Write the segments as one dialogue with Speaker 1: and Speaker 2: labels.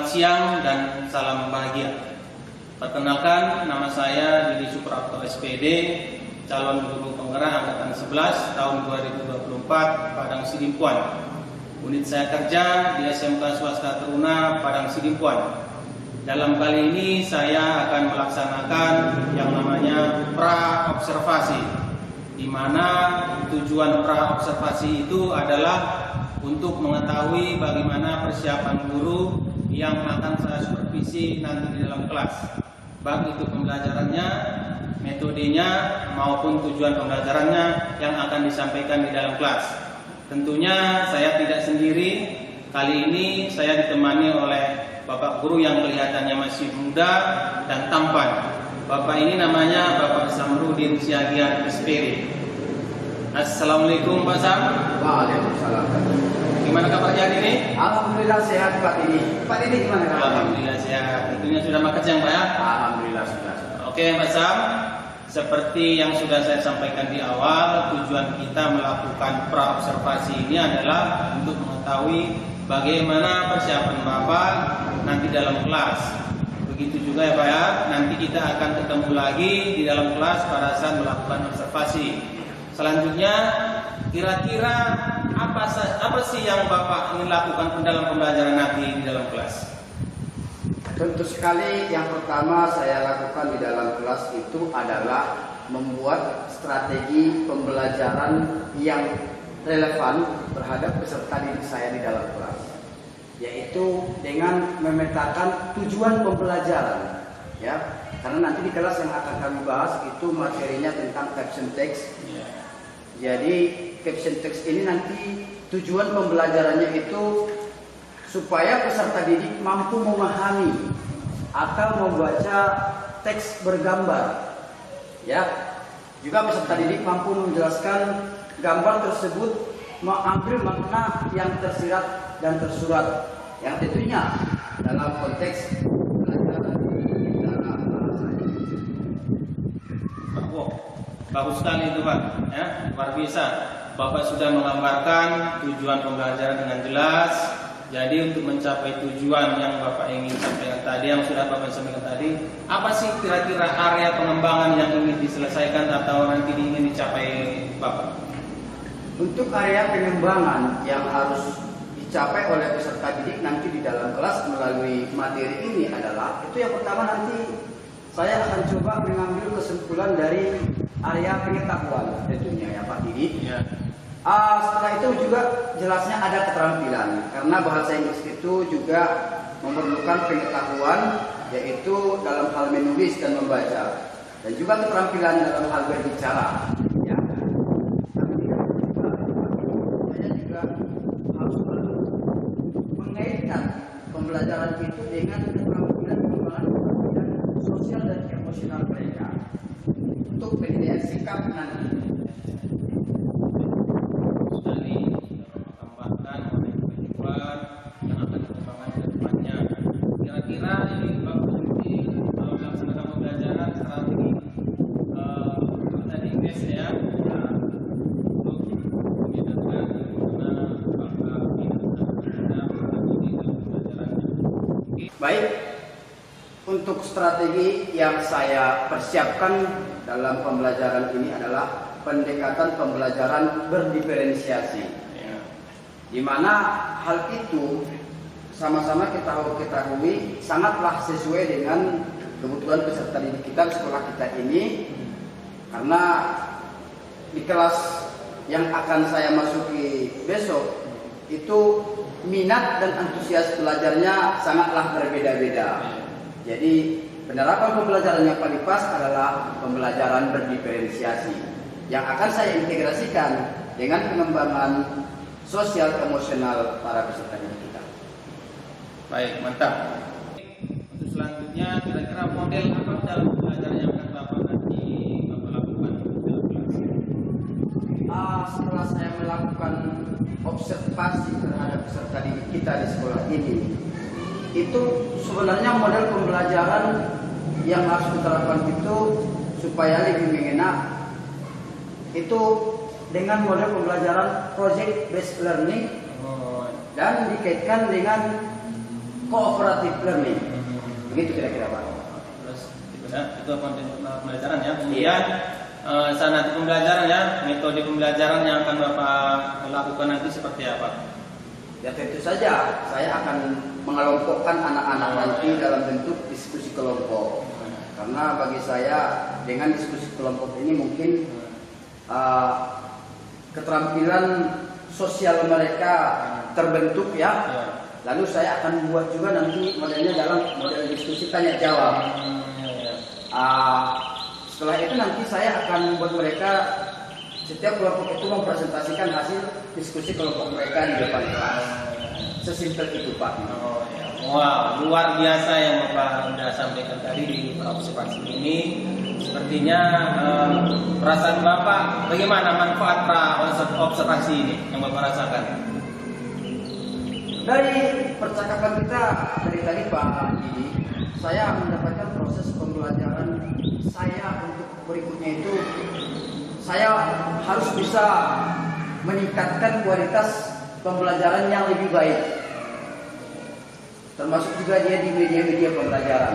Speaker 1: Selamat siang dan salam bahagia. Perkenalkan, nama saya Didi Suprapto SPD, calon guru penggerak angkatan 11 tahun 2024 Padang Sidimpuan. Unit saya kerja di SMK Swasta Teruna Padang Sidimpuan. Dalam kali ini saya akan melaksanakan yang namanya pra-observasi, di mana tujuan pra-observasi itu adalah untuk mengetahui bagaimana persiapan guru yang akan saya supervisi nanti di dalam kelas, baik itu pembelajarannya, metodenya, maupun tujuan pembelajarannya yang akan disampaikan di dalam kelas. Tentunya saya tidak sendiri. Kali ini saya ditemani oleh Bapak guru yang kelihatannya masih muda dan tampan. Bapak ini namanya Bapak Samrudin Siagian SPD. Assalamualaikum Pak Sam.
Speaker 2: Waalaikumsalam.
Speaker 1: Gimana kabarnya hari ini?
Speaker 2: Alhamdulillah sehat Pak Didi. Pak Didi gimana kabarnya?
Speaker 1: Alhamdulillah sehat. Tentunya sudah makan siang Pak ya?
Speaker 2: Alhamdulillah sudah.
Speaker 1: Oke Pak Sam, seperti yang sudah saya sampaikan di awal, tujuan kita melakukan pra-observasi ini adalah untuk mengetahui bagaimana persiapan Bapak nanti dalam kelas. Begitu juga ya Pak ya, nanti kita akan ketemu lagi di dalam kelas pada saat melakukan observasi. Selanjutnya, kira-kira apa sih yang Bapak ingin lakukan dalam pembelajaran nanti di dalam kelas?
Speaker 2: Tentu sekali yang pertama saya lakukan di dalam kelas itu adalah membuat strategi pembelajaran yang relevan terhadap peserta didik saya di dalam kelas, yaitu dengan memetakan tujuan pembelajaran, ya. Karena nanti di kelas yang akan kami bahas itu materinya tentang caption text. Jadi caption text ini nanti tujuan pembelajarannya itu supaya peserta didik mampu memahami atau membaca teks bergambar, ya. Juga peserta didik mampu menjelaskan gambar tersebut, mengambil makna yang tersirat dan tersurat, yang tentunya dalam konteks pelajaran dalam bahasa Indonesia.
Speaker 1: Bagus sekali itu Pak, ya, luar biasa. Bapak sudah menggambarkan tujuan pembelajaran dengan jelas. Jadi untuk mencapai tujuan yang Bapak ingin sampaikan tadi, yang sudah Bapak sampaikan tadi, apa sih kira-kira area pengembangan yang ingin diselesaikan atau nanti ingin dicapai Bapak?
Speaker 2: Untuk area pengembangan yang harus dicapai oleh peserta didik nanti di dalam kelas melalui materi ini adalah, itu yang pertama nanti saya akan coba mengambil kesimpulan dari area pengetahuan tentunya ya Pak Didi.
Speaker 1: Ya.
Speaker 2: Setelah itu juga jelasnya ada keterampilan, karena bahasa Inggris itu juga memerlukan pengetahuan, yaitu dalam hal menulis dan membaca, dan juga keterampilan dalam hal berbicara. Ya. Saya juga harus mengaitkan pembelajaran itu dengan keterampilan pengembangan sosial dan emosional mereka untuk penilaian sikap nanti. Baik, untuk strategi yang saya persiapkan dalam pembelajaran ini adalah pendekatan pembelajaran berdiferensiasi, di mana hal itu sama-sama kita ketahui sangatlah sesuai dengan kebutuhan peserta didik kita di sekolah kita ini, karena di kelas yang akan saya masuki besok itu minat dan antusias belajarnya sangatlah berbeda-beda. Jadi penerapan pembelajaran yang paling pas adalah pembelajaran berdiferensiasi yang akan saya integrasikan dengan pengembangan sosial emosional para peserta didik kita.
Speaker 1: Baik, mantap. Untuk selanjutnya, kira-kira model apa dalam pembelajaran yang akan Bapak nanti lakukan dalam kelas?
Speaker 2: Setelah saya melakukan observasi terhadap peserta didik kita di sekolah ini, itu sebenarnya model pembelajaran yang harus diterapkan itu supaya lebih mengena itu dengan model pembelajaran project based learning dan dikaitkan dengan cooperative learning. Begitu kira-kira Pak.
Speaker 1: Terus itu konten pembelajaran ya. Kemudian sanat pembelajaran ya, metode pembelajaran yang akan Bapak lakukan nanti seperti apa?
Speaker 2: Ya tentu saja saya akan mengelompokkan anak-anak nanti dalam bentuk diskusi kelompok. Karena bagi saya dengan diskusi kelompok ini mungkin keterampilan sosial mereka terbentuk ya. Lalu saya akan membuat juga nanti modelnya dalam model diskusi tanya jawab. Setelah itu nanti saya akan membuat mereka setiap kelompok itu mempresentasikan hasil diskusi kelompok mereka di depan kelas. Sesimpel itu Pak.
Speaker 1: Oh, ya. Wah, luar biasa yang Bapak sudah sampaikan tadi di observasi ini. Sepertinya perasaan Bapak bagaimana manfaat observasi ini yang Bapak rasakan?
Speaker 2: Dari percakapan kita dari tadi Pak Didi, saya mendapatkan proses pembelajaran saya untuk berikutnya itu saya harus bisa meningkatkan kualitas pembelajaran yang lebih baik, termasuk juga dia di media-media pembelajaran.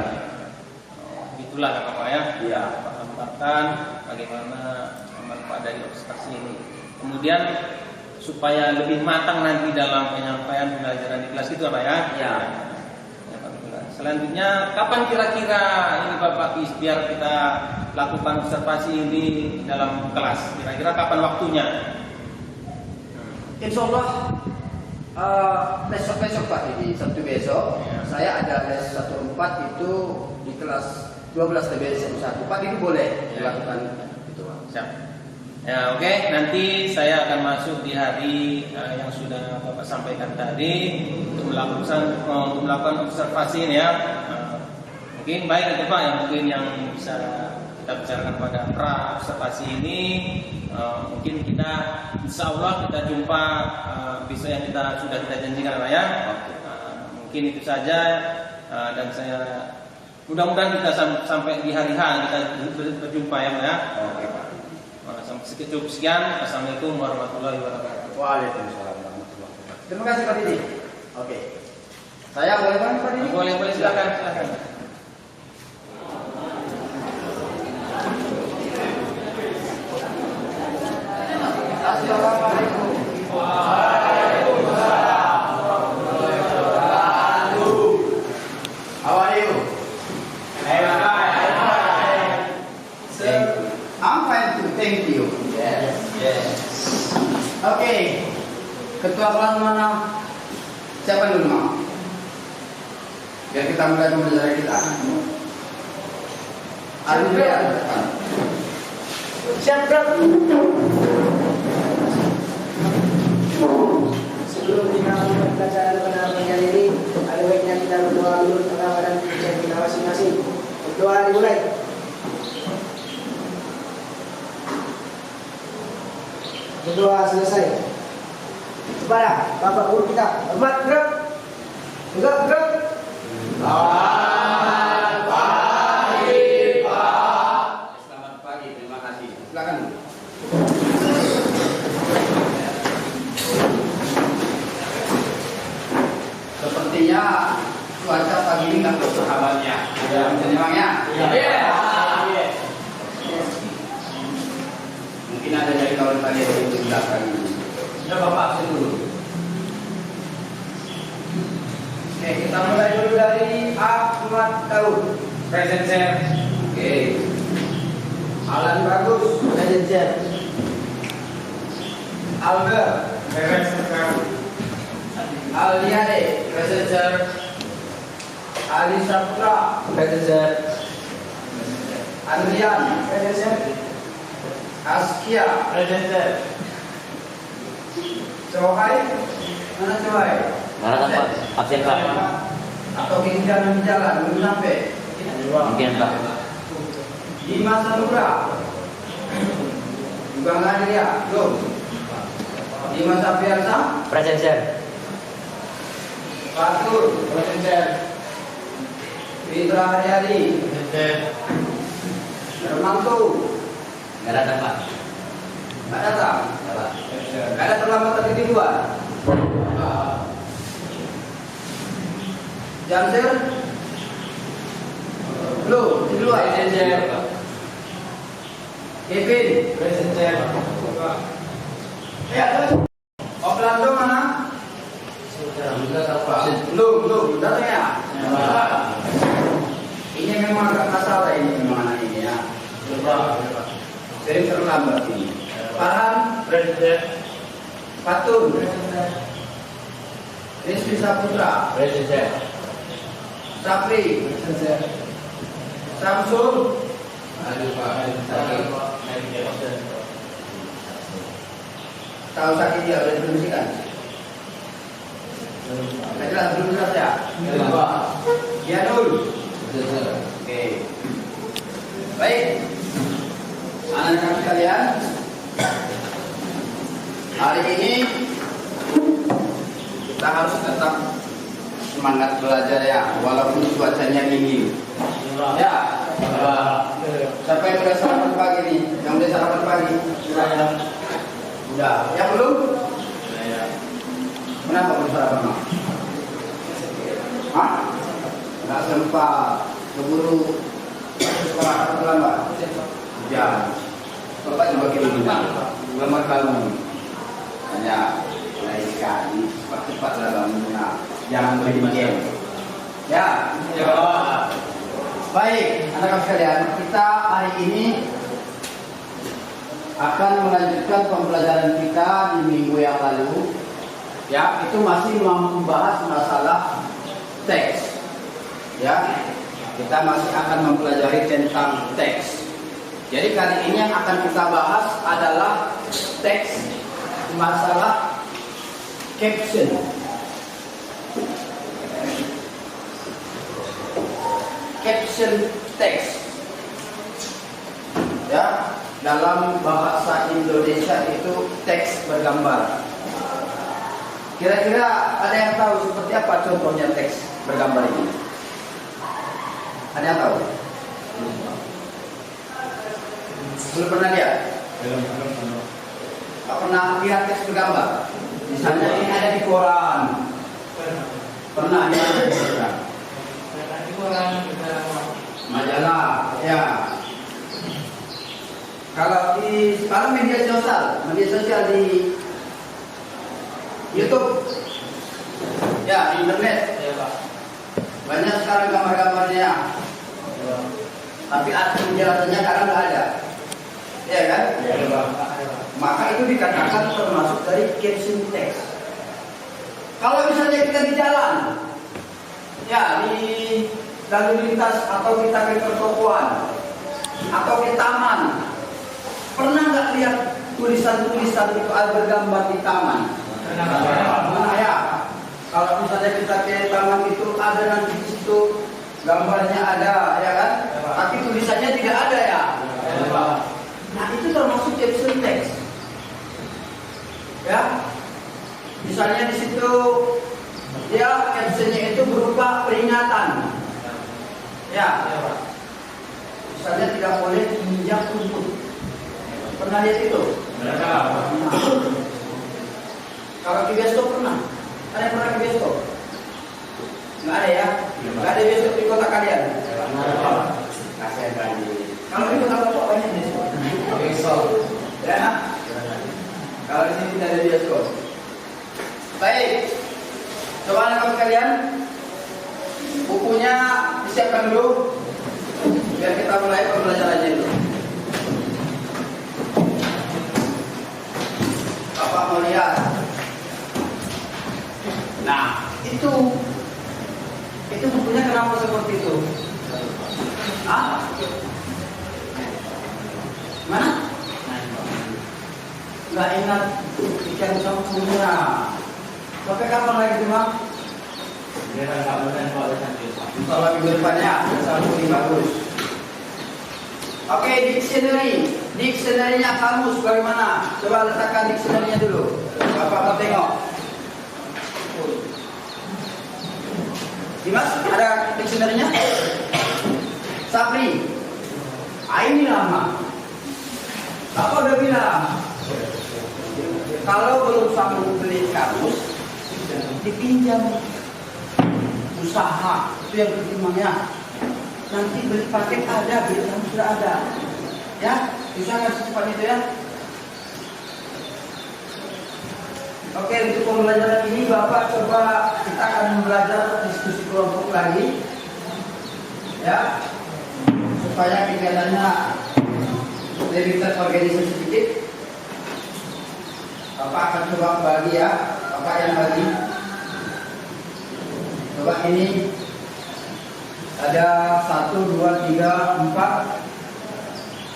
Speaker 1: Itulah Bapak ya.
Speaker 2: Ya.
Speaker 1: Tambahkan bagaimana manfaat dari observasi ini. Kemudian supaya lebih matang nanti dalam penyampaian pembelajaran di kelas itu apa ya?
Speaker 2: Ya.
Speaker 1: Selanjutnya kapan kira-kira ini Bapak biar kita lakukan observasi ini dalam kelas? Kira-kira kapan waktunya?
Speaker 2: Insya Allah besok-besok Pak Didi, Sabtu besok
Speaker 1: Ya.
Speaker 2: saya ada les 1/4 itu di kelas 12 TBS 1. Pak Didi boleh dilakukan itu Pak.
Speaker 1: Siap. Ya, oke. Nanti saya akan masuk di hari yang sudah Bapak sampaikan tadi untuk melakukan observasi ini ya. Mungkin baik itu Pak yang mungkin yang bisa kita bicarakan pada pra observasi ini. Mungkin kita insya Allah kita jumpa besok yang sudah kita janjikan Pak ya. Mungkin itu saja dan saya mudah-mudahan kita sampai di hari H kita berjumpa ya Pak ya.
Speaker 2: Oke Pak.
Speaker 1: Cukup sekian. Assalamualaikum warahmatullahi wabarakatuh.
Speaker 2: Waalaikumsalam warahmatullahi wabarakatuh. Terima kasih Pak Didi. Oke. Saya boleh banget Pak Didi?
Speaker 1: Boleh silakan.
Speaker 2: Assalamualaikum. How are you? I'm fine too, thank you. Yes. Oke. Ketua kelas mana? Siapa dulu mau? Biar kita mulai pembelajaran kita. Adrian.
Speaker 3: Siapa? Sebelum kita mulai pelajaran pada bagian ini, ada baiknya kita berdoa dulu tentang badan kita masing-masing. Berdoa dimulai. Berdoa selesai. Kepada Bapak Guru kita, hormat gerak, tegak gerak.
Speaker 2: Selamat pagi, Pak. Selamat pagi, terima kasih. Silakan. Sepertinya cuaca pagi ini nggak bersahabatnya. Ya, memangnya? Iya. Mungkin ada dari kawan tadi yang di belakang. Ya, Bapak, saya dulu. Oke, kita mulai dulu dari Ahmad Daud.
Speaker 1: Present sir.
Speaker 2: Oke. Alan Bagus.
Speaker 3: Present sir.
Speaker 2: Alga.
Speaker 1: Present sir.
Speaker 2: Aliade. Present sir. Ali Saputra.
Speaker 3: Present sir.
Speaker 2: Andrian.
Speaker 3: Present sir.
Speaker 2: Askia.
Speaker 3: Present sir.
Speaker 2: Cohai. Mana Cohai?
Speaker 4: Mana Pak? Absen Pak.
Speaker 2: Atau di jalan belum sampai.
Speaker 4: Mungkin Pak.
Speaker 2: Dimas Sanura. Juga nggak ada ya? Belum. Dimas Apriansa.
Speaker 4: Present sir.
Speaker 2: Fatur. Present sir. Fitra Haryadi. Hermanto.
Speaker 4: Nggak datang Pak.
Speaker 2: Nggak datang.
Speaker 4: Ya Pak.
Speaker 2: Nggak ada terlambat tadi di luar. Jamsir? Belum, di luar. Kevin? Ya, Orlando mana? Belum, datang ya? Ini memang agak masalah ini memang anak ini ya. Sering terlambat ini. Farhan? Patun? Rizky Saputra? Sapri? Samsul? Tahu sakit dia udah dipermisikan? Jelas belum saja. Ya dulu. Oke. Baik. Anak-anak sekalian, hari ini kita harus tetap semangat belajar ya, walaupun cuacanya dingin. Ya. Siapa yang udah sarapan pagi nih? Yang udah sarapan pagi? Udah. Yang belum? Kenapa belum sarapan? Hah? Nggak sempat. Keburu sekolah terlambat. Ya. Bapak juga gini. Selamat kamu. Hanya lain sekali. Cepat-cepat dalam guna. Jangan berdiam. Ya. Baik, anak-anak sekalian, kita hari ini akan melanjutkan pembelajaran kita di minggu yang lalu. Ya, itu masih membahas masalah teks. Ya, kita masih akan mempelajari tentang teks. Jadi kali ini yang akan kita bahas adalah teks masalah caption. Caption teks. Ya, dalam bahasa Indonesia itu teks bergambar. Kira-kira ada yang tahu seperti apa contohnya teks bergambar ini? Ada yang tahu? Belum pernah lihat? Belum pernah lihat teks bergambar? Misalnya ini ada di koran. Pernah ya? Majalah, ya. Kalau di sekarang media sosial di YouTube, ya, di internet, banyak sekarang gambar-gambarnya. Tapi arti penjelasannya kadang nggak ada, ya kan? Maka itu dikatakan termasuk dari caption text. Kalau misalnya kita di jalan, ya, di lalu lintas atau kita ke pertokoan atau ke taman, pernah nggak lihat tulisan-tulisan itu ada bergambar di taman? Pernah ya. Kalau misalnya kita ke taman itu ada nanti di situ gambarnya ada, ya kan? Tapi tulisannya tidak ada ya. Nah, itu termasuk caption text. Ya, misalnya di situ dia captionnya itu berupa peringatan. Ya, misalnya tidak boleh menginjak rumput. Pernah lihat itu? Pernah. Kalau di bioskop pernah? Ada yang pernah ke bioskop? Nggak ada ya? Nggak ada bioskop di kota kalian? Kasihan kali. Kalau di kota Bapak banyak bioskop. Ya. Kalau di sini tidak ada bioskop. Baik. Coba anak kalian, bukunya disiapkan dulu biar kita mulai pembelajarannya dulu. Bapak mau lihat. Nah, itu bukunya kenapa seperti itu? Ah? Mana? Nggak ingat ikan sambungnya. Sampai kapan lagi itu, Mak? Kalau minggu depannya, sambung bagus. Oke, dictionary. Dictionary-nya kamus bagaimana? Coba letakkan dictionary-nya dulu. Bapak mau tengok. Dimas, ada dictionary-nya? Sapri. Ini lama. Bapak udah bilang, kalau belum sanggup beli kamus, dipinjam.
Speaker 5: usaha, itu yang pertimbangannya. Nanti beli paket ada, beli kamu sudah ada. Ya, usahakan secepat itu ya. Oke, untuk pembelajaran ini Bapak coba kita akan belajar diskusi kelompok lagi. Ya, supaya kegiatannya lebih terorganisasi sedikit. Bapak akan coba bagi ya, Bapak yang bagi. Coba ini ada 1, 2, 3, 4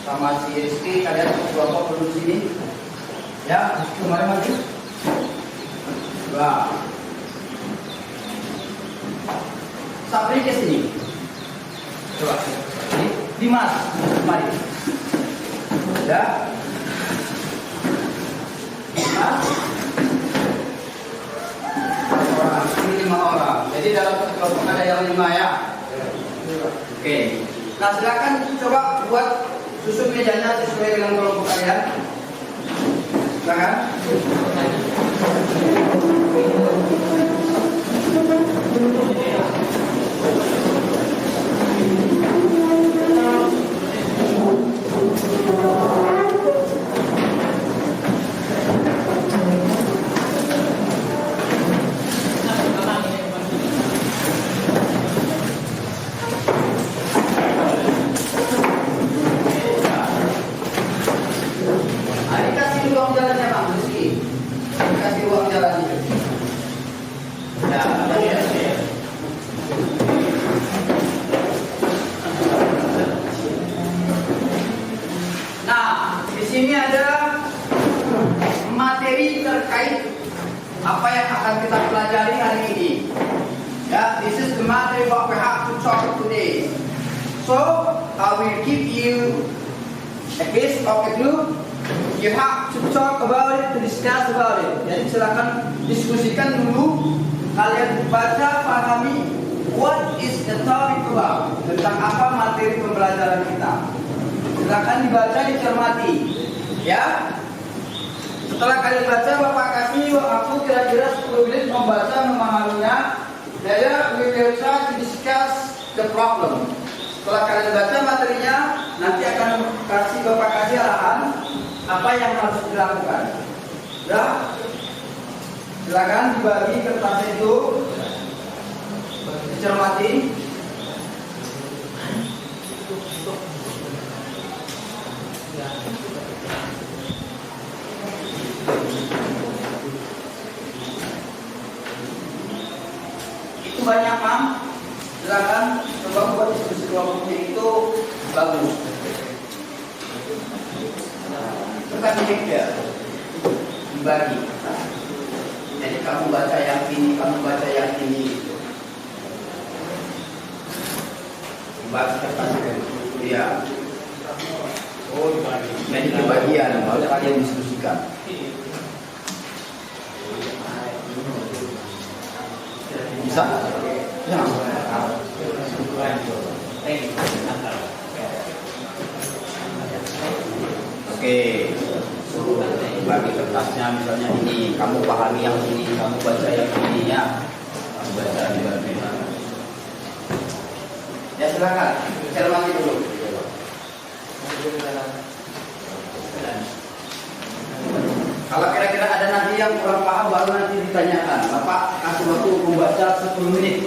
Speaker 5: sama si Rizky, kalian kelompok duduk sini. Ya, kemarin maju. Wah. Sabri ke sini. Coba. Dimas, mari. Ya. Dimas. Orang. Ini 5 orang. Jadi dalam satu kelompok ada yang 5 ya. Oke. Nah, silakan coba buat susun mejanya sesuai dengan kelompok kalian. Silakan. Kasih ruang jalannya Bang Rizky. Kasih ruang jalannya. Ya, ya. Nah, di sini ada materi terkait apa yang akan kita pelajari hari ini. Ya, this is the material what we have to talk today. So, I will give you a piece of a group. You have to talk about it, to discuss about it. Jadi silakan diskusikan dulu. Kalian baca, pahami what is the topic about, tentang apa materi pembelajaran kita. Silakan dibaca, dicermati. Ya. Setelah kalian baca, Bapak kasih waktu kira-kira 10 menit membaca, memahaminya. Then we will try to discuss the problem. Setelah kalian baca materinya, nanti akan Bapak kasih arahan apa yang harus dilakukan. Ya, silakan dibagi kertas itu, dicermati. Itu banyak Mam. Silakan coba buat diskusi kelompoknya itu bagus. Bukan ya, dibagi. Jadi kamu baca yang ini, kamu baca yang ini. Dibagi kertas itu. Iya. Oh, dibagi. Jadi kebagian, baru kalian diskusikan. Bisa? Ya. Oke. Bagi kertasnya misalnya ini, kamu pahami yang ini, kamu baca yang ini ya. Kamu baca di bagian. Ya silakan, cermati dulu. Kalau kira-kira ada nanti yang kurang paham baru nanti ditanyakan. Bapak kasih waktu membaca 10 menit.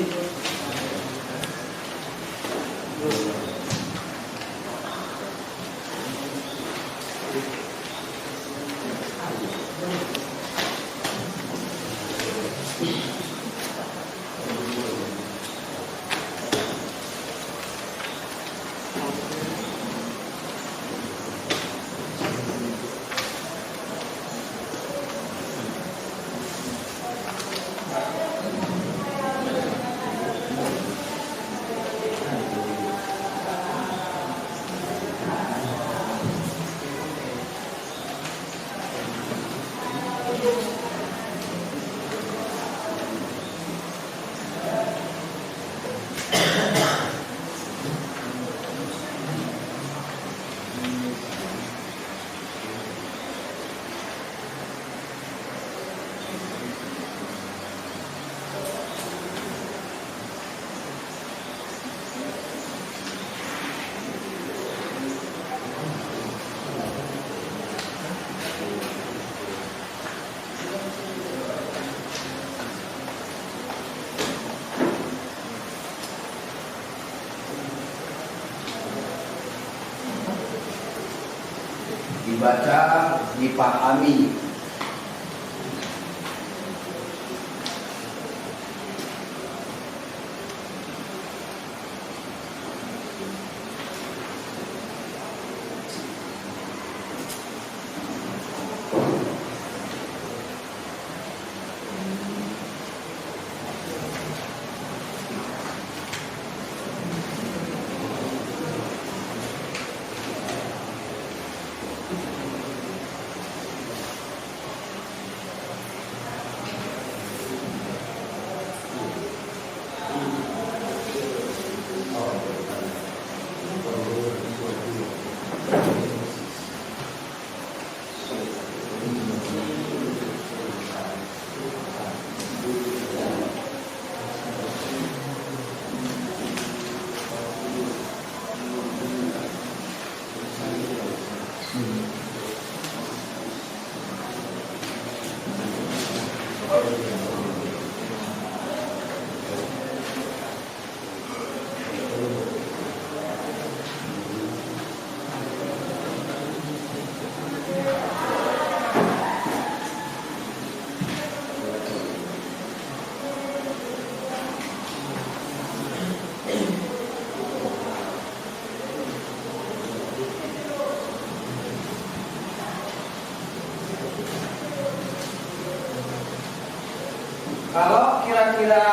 Speaker 2: dibaca, dipahami. Kalau kira-kira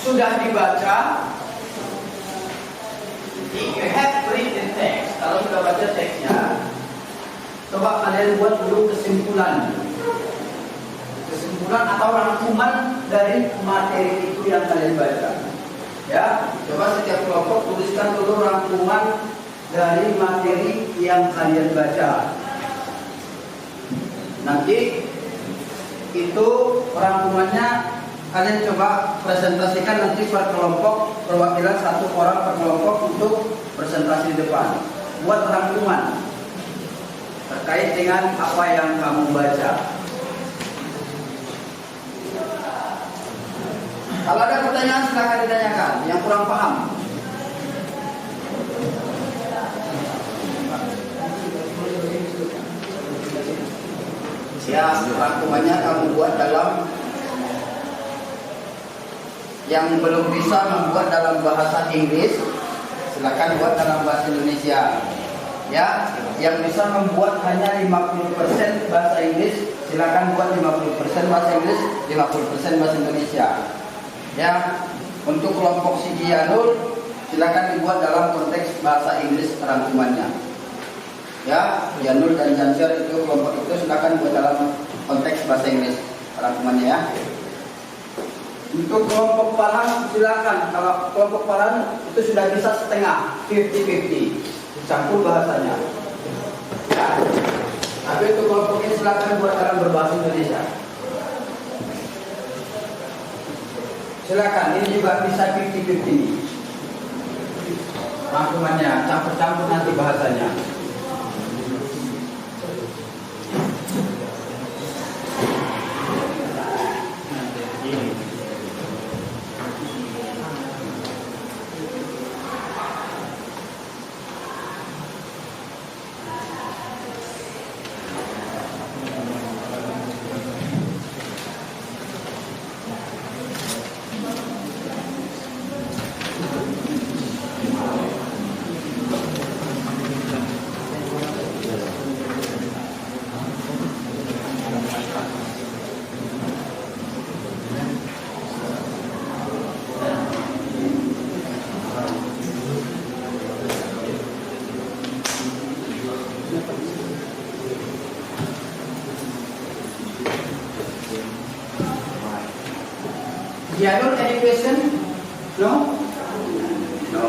Speaker 2: sudah dibaca, you have to read the text. Kalau sudah baca teksnya, coba kalian buat dulu kesimpulan atau rangkuman dari materi itu yang kalian baca. Ya, coba setiap kelompok tuliskan dulu rangkuman dari materi yang kalian baca. Nanti itu rangkumannya kalian coba presentasikan nanti per kelompok, perwakilan satu orang per kelompok untuk presentasi di depan. Buat rangkuman terkait dengan apa yang kamu baca. Kalau ada pertanyaan silakan ditanyakan. Yang kurang paham. Ya, rangkumannya kamu buat dalam, yang belum bisa membuat dalam bahasa Inggris, silakan buat dalam bahasa Indonesia. Ya, yang bisa membuat hanya 50% bahasa Inggris, silakan buat 50% bahasa Inggris, 50% bahasa Indonesia. Ya, untuk kelompok Sigianul, silakan dibuat dalam konteks bahasa Inggris rangkumannya. Ya, Janul dan Jansir itu kelompok itu silakan buat dalam konteks bahasa Inggris rangkumannya ya. Untuk kelompok Palang silakan, kalau kelompok Palang itu sudah bisa setengah, 50-50, dicampur bahasanya. Ya. Tapi untuk kelompok ini silakan buat dalam berbahasa Indonesia. Silakan, ini juga bisa 50-50 rangkumannya, campur-campur nanti bahasanya. Janul, any question? No? No.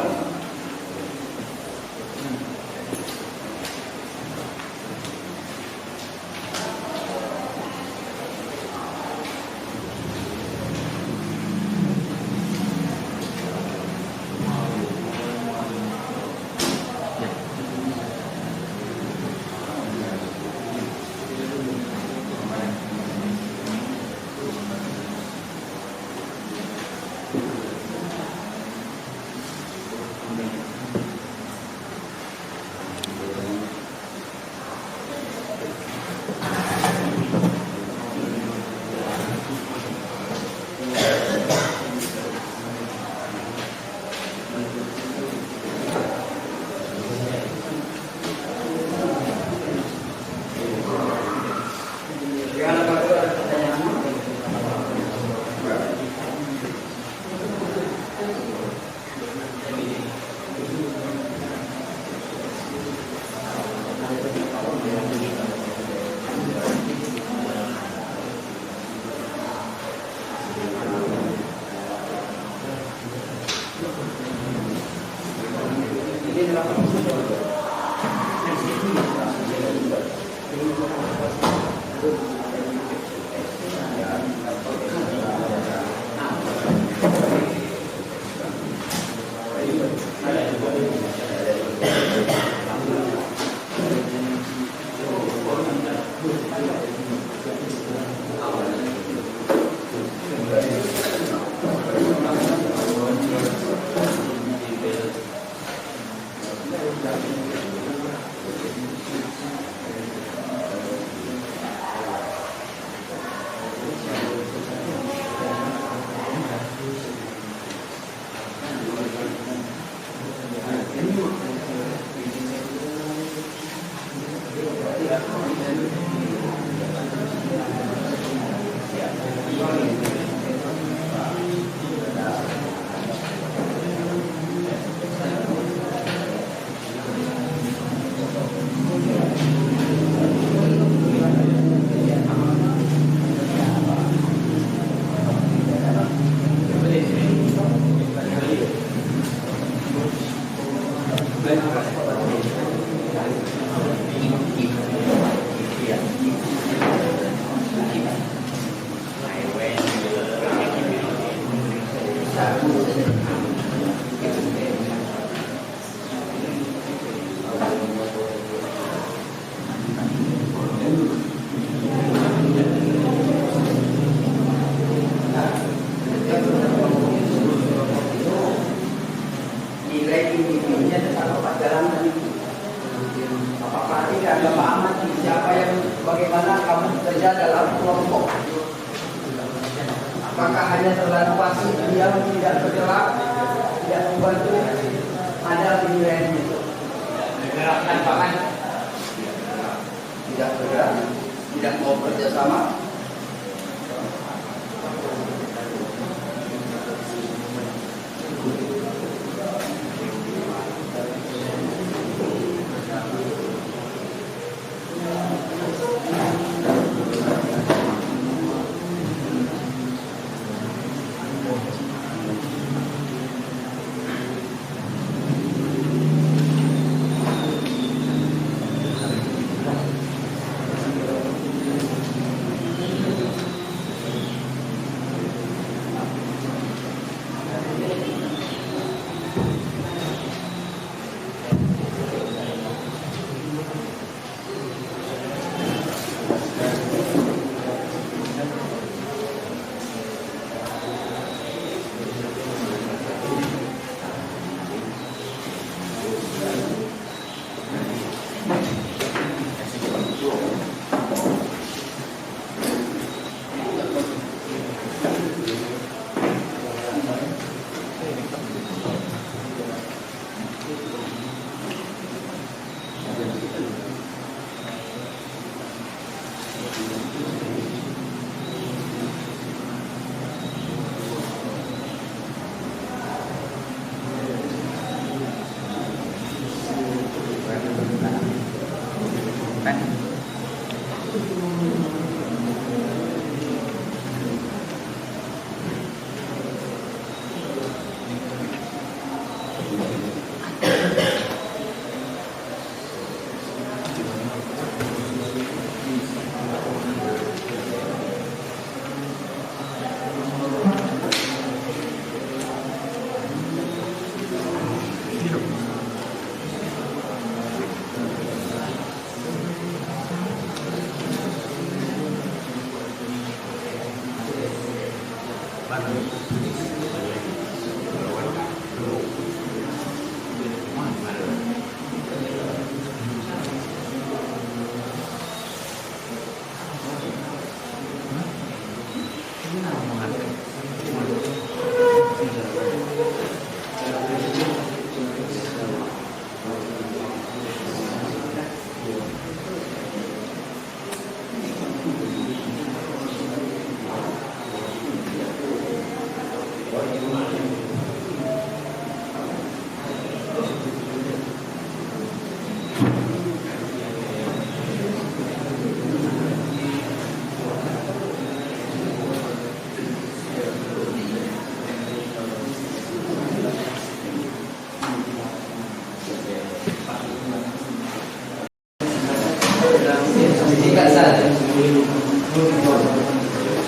Speaker 5: Nilai individunya tentang pelajaran tadi. Apakah ini ada pemahaman siapa yang bagaimana kamu bekerja dalam kelompok? Apakah hanya terlalu pasif, diam, tidak bergerak, tidak membantu? Ada nilainya itu. Bergerak tanpa kan? Tidak bergerak, tidak mau kerjasama.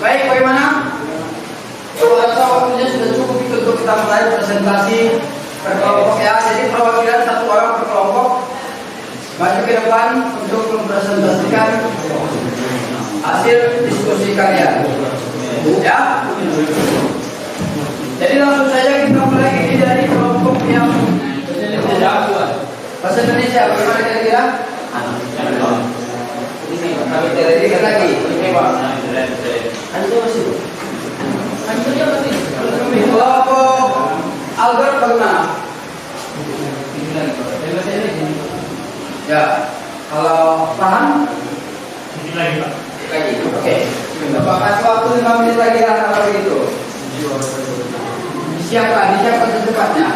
Speaker 5: Baik, bagaimana? Kalau rasa waktunya sudah cukup itu untuk kita mulai presentasi berkelompok ya. Jadi perwakilan satu orang per kelompok maju ke depan untuk mempresentasikan hasil diskusi kalian. Ya. Jadi langsung saja kita mulai ini dari kelompok yang bahasa Indonesia. Bagaimana kira-kira? Dikit lagi. Kelompok Albert bagaimana? Ya, kalau Paham? Lagi. Oke. Bapak kasih waktu 5 menit lagi lah kalau begitu. Disiapkan secepatnya.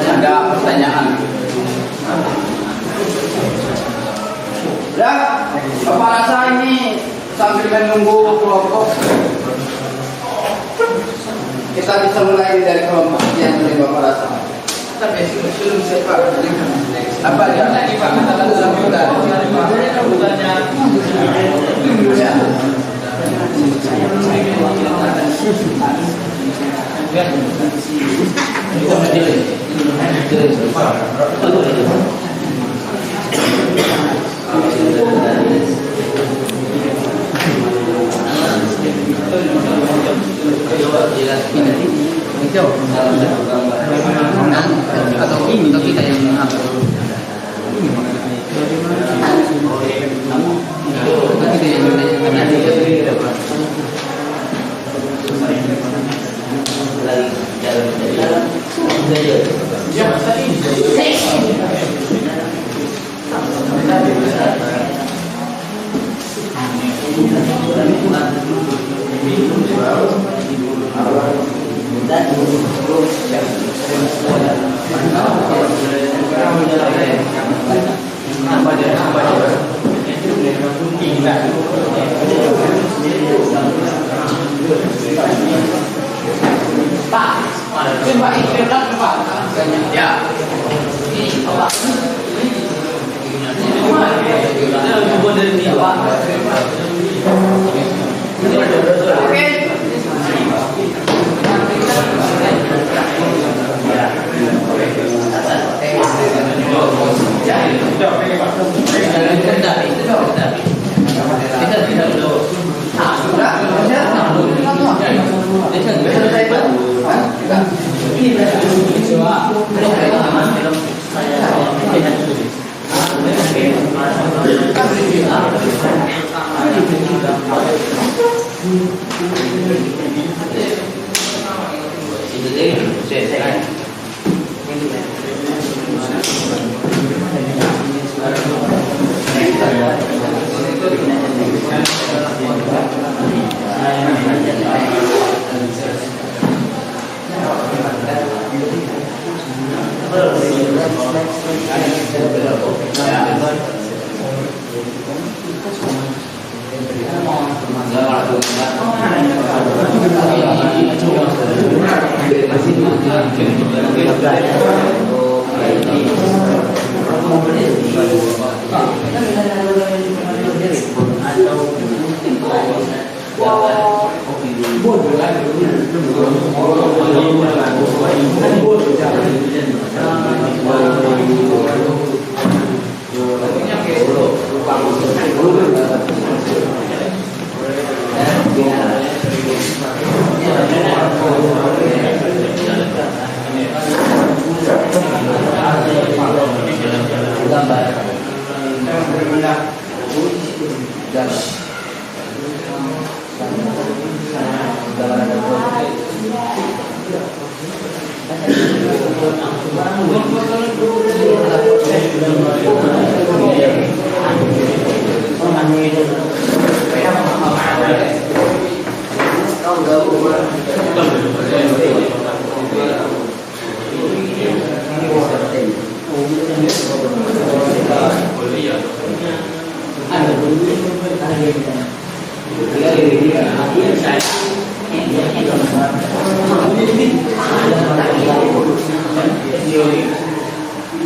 Speaker 5: Ada pertanyaan. Ya, Bapak rasa ini sambil menunggu kelompok kita bisa mulai dari kelompok yang dari Bapak rasa. Tapi sebelum siapa? Apa dia? Pak, kita langsung mudah.
Speaker 4: Atau kita yang menghapus. Kita yang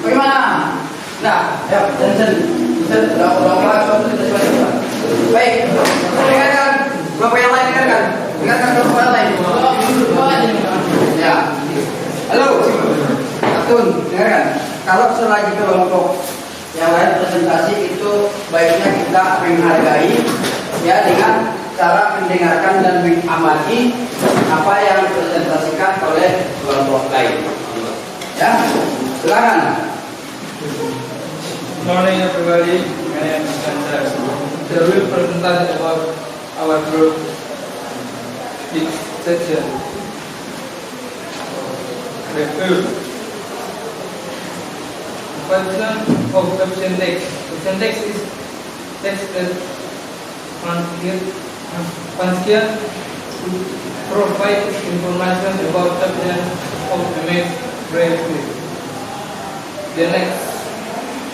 Speaker 5: Bagaimana? Nah, ya, baik, dengarkan Bapak yang lain, dengarkan Bapak yang lain. Ya, halo, Atun, dengarkan. Kalau selagi kelompok yang lain presentasi itu baiknya kita menghargai, ya, dengan cara mendengarkan dan mengamati apa yang dipresentasikan oleh kelompok lain. Ya, silakan.
Speaker 6: Morning everybody, my name is Kansas. The real presentation about our group is section. The first function of caption text. Caption text is text that function to provide information about caption of image briefly. The next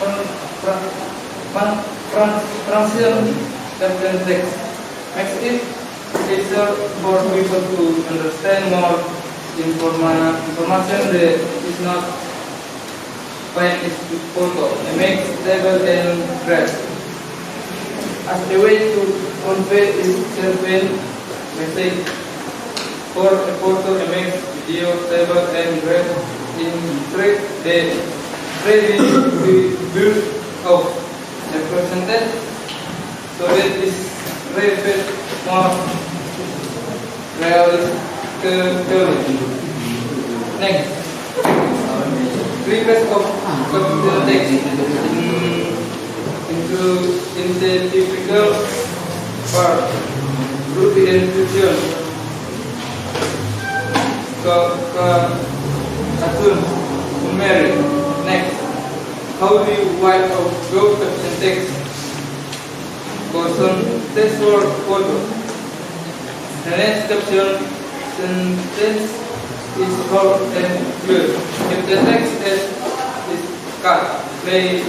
Speaker 6: function caption text makes it easier for people to understand more information that is not find its photo, image, table, and graph. As a way to convey its certain message for a photo, image, video, table, and graph in 3D. 3D build of the percentage so that is reflect more realistic. Next, request of capital text into typical part group identification Atun Mary. Next, how do you write out group caption text? Person text for photo. The next caption sentence is short and clear. If the text is cut, play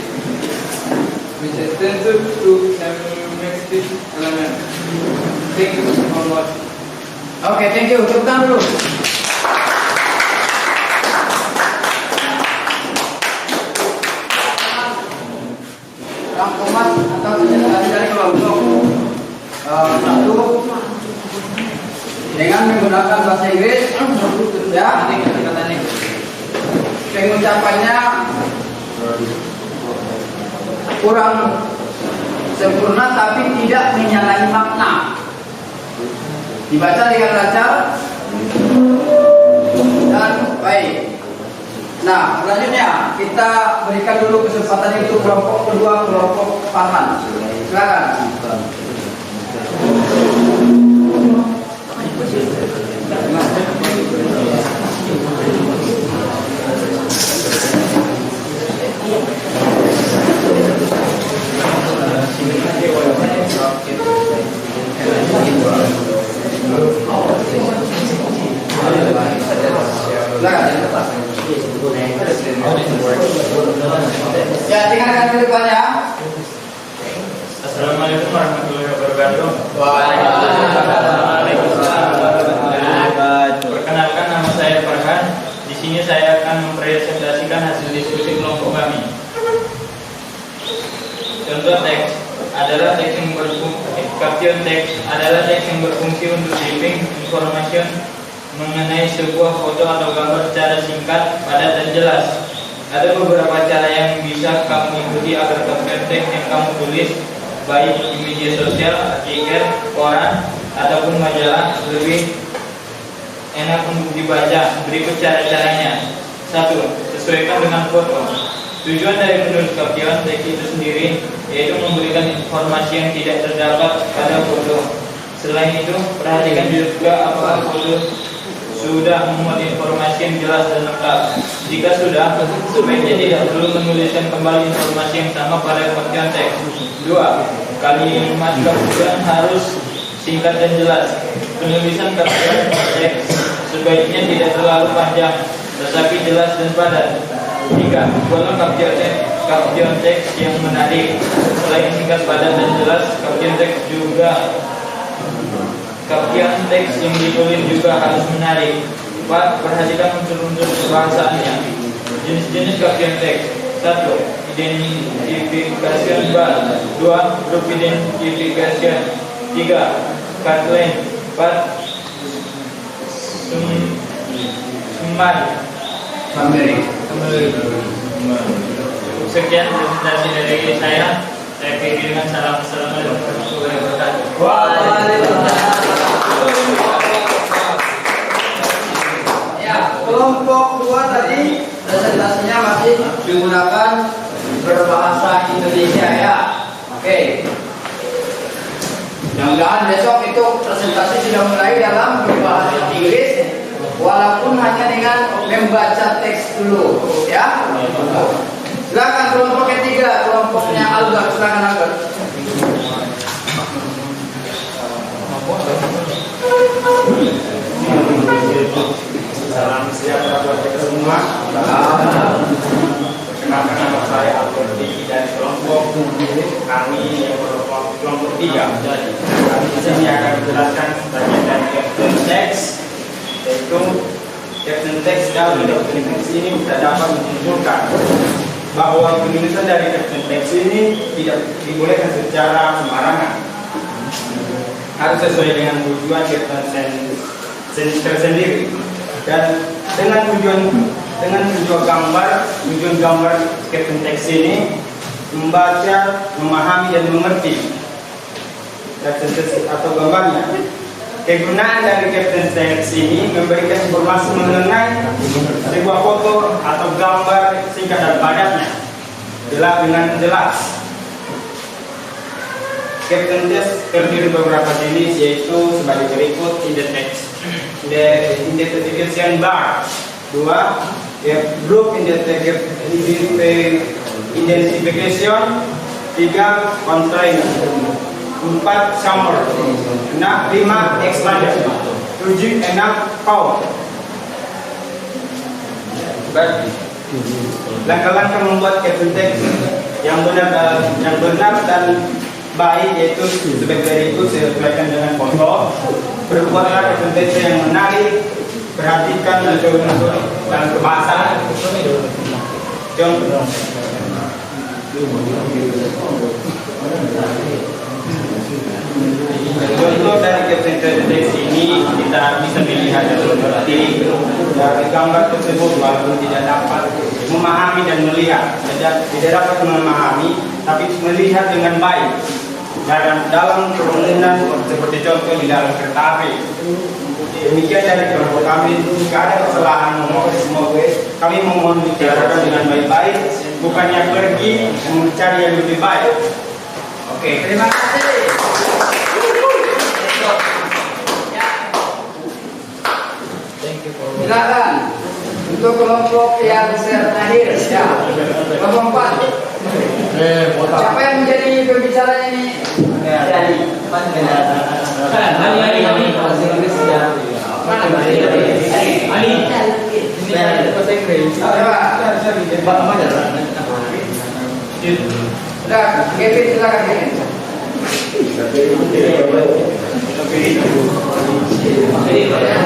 Speaker 6: with attention to next element. Thank you so much.
Speaker 5: Oke, thank you. Tepuk tangan dulu. Rangkuman atau dari kelompok satu dengan menggunakan bahasa Inggris, ya, pengucapannya kurang sempurna tapi tidak menyalahi makna. Dibaca dengan lancar dan baik. Nah, selanjutnya kita berikan dulu kesempatan untuk kelompok kedua, kelompok Farhan. Silakan. Ya, dengarkan ke depannya.
Speaker 6: Assalamualaikum warahmatullahi wabarakatuh. Perkenalkan, nama saya Farhan. Di sini saya akan mempresentasikan hasil diskusi kelompok kami. Contoh teks adalah teks yang berfungsi, caption teks adalah teks yang berfungsi untuk giving information mengenai sebuah foto atau gambar secara singkat, padat, dan jelas. Ada beberapa cara yang bisa kamu ikuti agar caption teks yang kamu tulis, baik di media sosial, artikel, koran, ataupun majalah, lebih enak untuk dibaca. Berikut cara-caranya. 1. Sesuaikan dengan foto.
Speaker 7: Tujuan dari penulis kaption teks itu sendiri yaitu memberikan informasi yang tidak terdapat pada foto. Selain itu, perhatikan juga apakah foto sudah memuat informasi yang jelas dan lengkap. Jika sudah, sebaiknya tidak perlu menuliskan kembali informasi yang sama pada kaption teks. 2. Kalimat kaption harus singkat dan jelas. Penulisan kaption teks sebaiknya tidak terlalu panjang, tetapi jelas dan padat. 3. Buatlah kaption teks yang menarik. Selain singkat, padat, dan jelas, kaption teks yang ditulis juga harus menarik. 4. Perhatikan unsur-unsur kebahasaannya. Jenis-jenis kaption teks. 1. Identification bar. 2. Group identification. 3. Catline. 4. Sekian presentasi dari saya. Saya kirimkan salam warahmatullahi wabarakatuh.
Speaker 5: Ya, kelompok 2 tadi presentasinya masih digunakan berbahasa Indonesia ya. Oke. Mudah-mudahan besok itu presentasi sudah mulai dalam berbahasa Inggris, walaupun hanya dengan membaca teks dulu, ya. Silakan kelompok ketiga, kelompoknya Albert, silakan Albert.
Speaker 8: Salam sejahtera buat kita semua. Perkenalkan nama saya Albert dari kelompok kami yang kelompok 3. Kami di sini akan menjelaskan bagian dari caption text, yaitu caption text dalam caption text ini bisa dapat menunjukkan bahwa penulisan dari caption text ini tidak dibolehkan secara sembarangan. Harus sesuai dengan tujuan caption tersendiri dan dengan tujuan gambar caption text ini membaca, memahami dan mengerti caption text atau gambarnya. Kegunaan dari caption text ini memberikan informasi mengenai sebuah foto atau gambar singkat dan padatnya dengan jelas. Caption text terdiri beberapa jenis, yaitu sebagai berikut: in the text, the identification bar. 2. Group identification. 3. Constraint. 4. Summary. 5. Expander. 7. Count. Langkah-langkah membuat caption text yang benar dan baik yaitu sebagai berikut, sesuaikan dengan foto. Berbuatlah caption text yang menarik, perhatikan unsur-unsur dan kebahasaan. Contoh dari caption text ini kita bisa melihat seperti dari gambar tersebut, walaupun tidak dapat memahami dan melihat, tidak dapat memahami tapi melihat dengan baik dalam kerumunan, seperti contoh di dalam kereta api. Demikian dari kelompok kami, jika ada kesalahan kami mohon dibicarakan dengan baik-baik, bukannya pergi mencari yang lebih baik. Oke, terima kasih.
Speaker 5: Silakan untuk kelompok yang terakhir, ya. Kelompok 4. Siapa yang menjadi pembicaranya ini? Dari Sudah, Kevin, silakan Kevin. Silakan.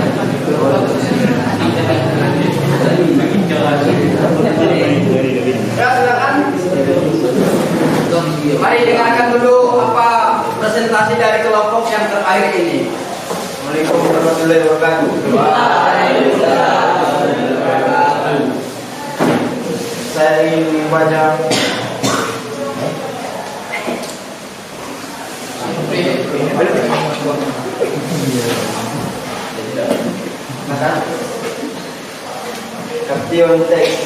Speaker 5: Mari dengarkan dulu apa presentasi dari kelompok yang terakhir ini.
Speaker 8: Assalamualaikum warahmatullahi wabarakatuh. Saya ingin membaca caption text.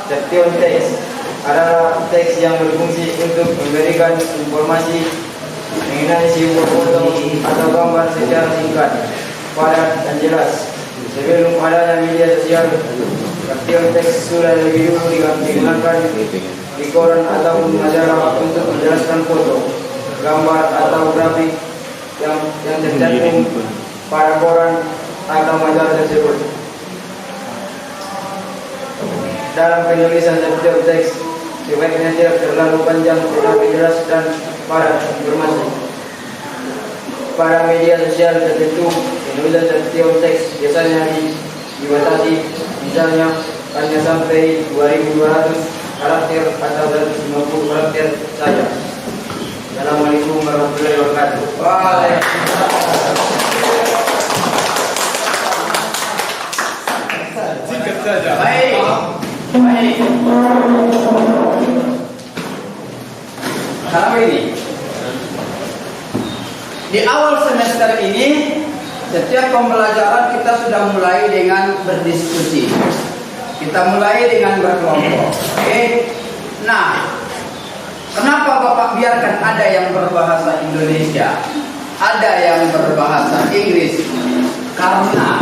Speaker 7: caption text adalah teks yang berfungsi untuk memberikan informasi mengenai sebuah foto atau gambar secara singkat, padat dan jelas. Sebelum adanya media sosial, caption teks sudah lebih dulu digunakan di koran atau majalah untuk menjelaskan foto, gambar atau grafik yang tercantum pada koran atau majalah tersebut. Dalam penulisan caption teks, sebaiknya tidak terlalu panjang tetapi jelas dan padat informasi. Pada media sosial tertentu, penulisan caption teks biasanya dibatasi, misalnya hanya sampai 2.200 karakter atau 150 karakter saja. Assalamualaikum warahmatullahi wabarakatuh.
Speaker 6: Singkat saja.
Speaker 5: Baik. Sekarang ini, di awal semester ini, setiap pembelajaran kita sudah mulai dengan berdiskusi. Kita mulai dengan berkelompok. Oke. Nah, kenapa Bapak biarkan ada yang berbahasa Indonesia, ada yang berbahasa Inggris? Karena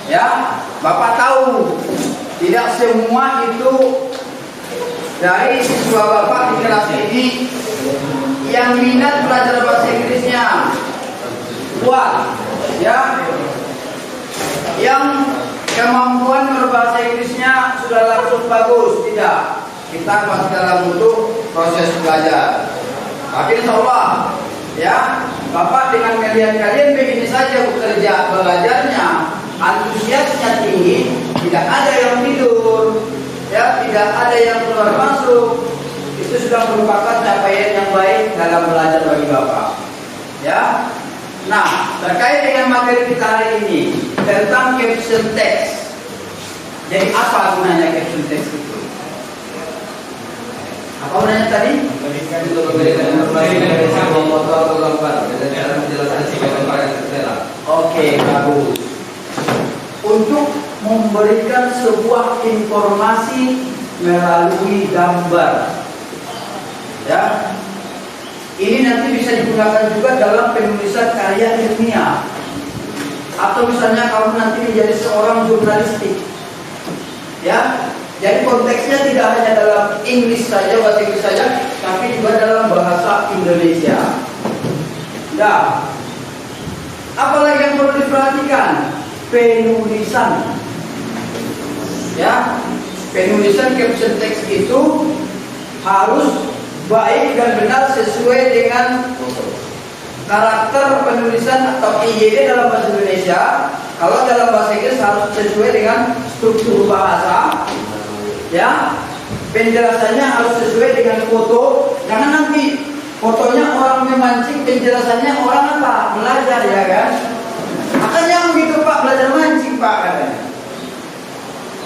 Speaker 5: ya, Bapak tahu tidak semua itu dari siswa Bapak di kelas ini yang minat belajar bahasa Inggrisnya kuat, ya, yang kemampuan berbahasa Inggrisnya sudah langsung bagus. Tidak, kita masih dalam bentuk proses belajar. Tapi insya Allah, ya, Bapak dengan melihat kalian begini saja bekerja belajarnya, antusiasnya tinggi, tidak ada yang tidur, ya, tidak ada yang keluar masuk. Itu sudah merupakan capaian yang baik dalam belajar bagi Bapak, ya. Nah, terkait dengan materi kita hari ini tentang caption text. Jadi apa gunanya caption text itu? Apa gunanya tadi?
Speaker 4: Memberikan informasi mengenai sebuah foto atau gambar dengan cara menjelaskan sebuah gambar yang tertera.
Speaker 5: Oke, bagus. Untuk memberikan sebuah informasi melalui gambar, ya. Ini nanti bisa digunakan juga dalam penulisan karya ilmiah, atau misalnya kamu nanti menjadi seorang jurnalistik, ya. Jadi konteksnya tidak hanya dalam Inggris saja, bahasa Inggris saja, tapi juga dalam bahasa Indonesia. Nah, apalagi yang perlu diperhatikan? Penulisan, ya. Penulisan caption text itu harus baik dan benar sesuai dengan karakter penulisan atau IYD dalam bahasa Indonesia. Kalau dalam bahasa Inggris harus sesuai dengan struktur bahasa, ya. Penjelasannya harus sesuai dengan foto. Jangan nanti fotonya orang memancing, penjelasannya orang apa? Belajar, ya kan? Makanya begitu Pak, belajar mancing Pak katanya.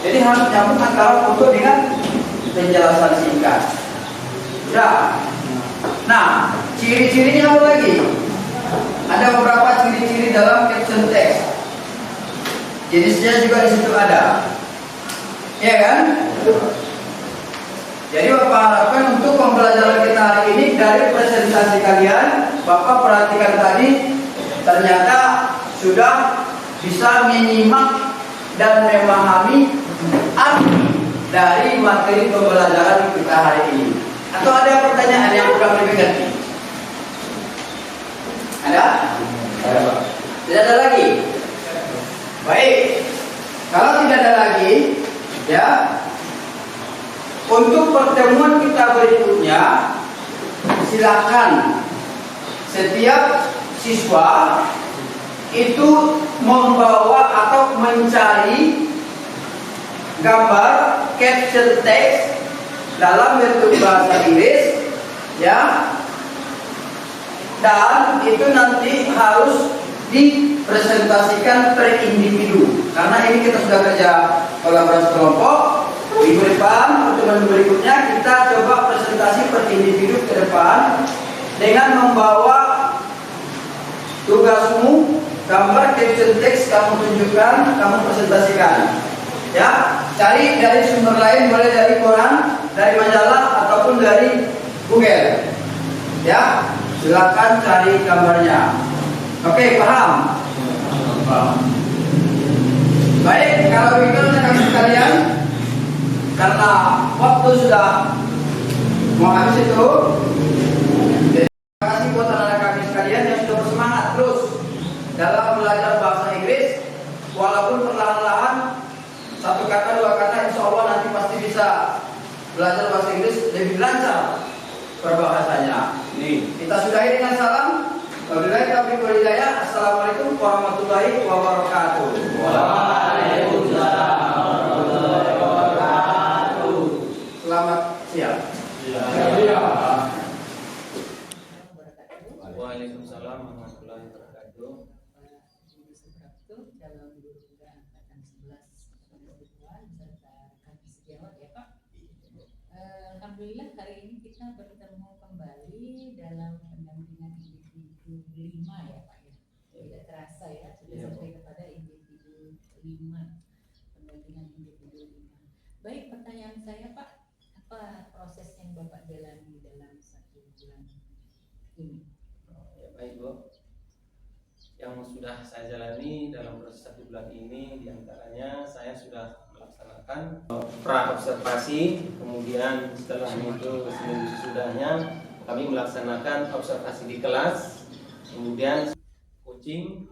Speaker 5: Jadi harus nyambung antara foto dengan penjelasan singkat. Udah. Nah, ciri-cirinya apa lagi? Ada beberapa ciri-ciri dalam caption text. Jenisnya juga di situ ada. Ya kan? Jadi Bapak harapkan untuk pembelajaran kita hari ini dari presentasi kalian, Bapak perhatikan tadi, ternyata sudah bisa menyimak dan memahami arti dari materi pembelajaran kita hari ini. Atau ada pertanyaan yang kurang lebih ngerti? Ada? Tidak ada lagi? Baik. Kalau tidak ada lagi, ya, untuk pertemuan kita berikutnya, silakan setiap siswa itu membawa atau mencari gambar caption text dalam bentuk bahasa Inggris, ya, dan itu nanti harus dipresentasikan per individu. Karena ini kita sudah kerja kolaborasi kelompok. Minggu depan, pertemuan berikutnya kita coba presentasi per individu ke depan dengan membawa tugasmu, gambar caption text kamu tunjukkan, kamu presentasikan, ya. cari dari sumber lain, boleh dari koran, dari majalah ataupun dari Google. Ya, silakan cari gambarnya. Oke, paham? Paham. Baik, kalau begitu rekan sekalian, karena waktu sudah mau habis itu, jadi terima kasih buat anak-anak kami sekalian yang sudah bersemangat terus dalam belajar bahasa Inggris, walaupun perlahan-lahan satu kata dua kata, insya Allah nanti pasti bisa belajar bahasa Inggris lebih lancar perbahasanya. Kita sudahi dengan salam. Wabillahi taufiq wal hidayah. Assalamualaikum warahmatullahi wabarakatuh. Waalaikumsalam warahmatullahi wabarakatuh. Selamat siang.
Speaker 1: Waalaikumsalam warahmatullahi wabarakatuh.
Speaker 9: Dalam guru penggerak angkatan 11 Pengetahuan serta kami sejawat ya Pak. Alhamdulillah hari ini kita bertemu kembali dalam pendampingan individu 5 ya Pak ya. Tidak terasa ya sudah sampai kepada individu 5, pendampingan individu 5. Baik, pertanyaan saya Pak, apa proses yang Bapak jalani dalam 1 bulan ini?
Speaker 1: Ya, baik Bu. Yang sudah saya jalani dalam proses 1 bulan ini, diantaranya saya sudah melaksanakan pra observasi, kemudian setelah itu seminggu sesudahnya kami melaksanakan observasi di kelas, kemudian coaching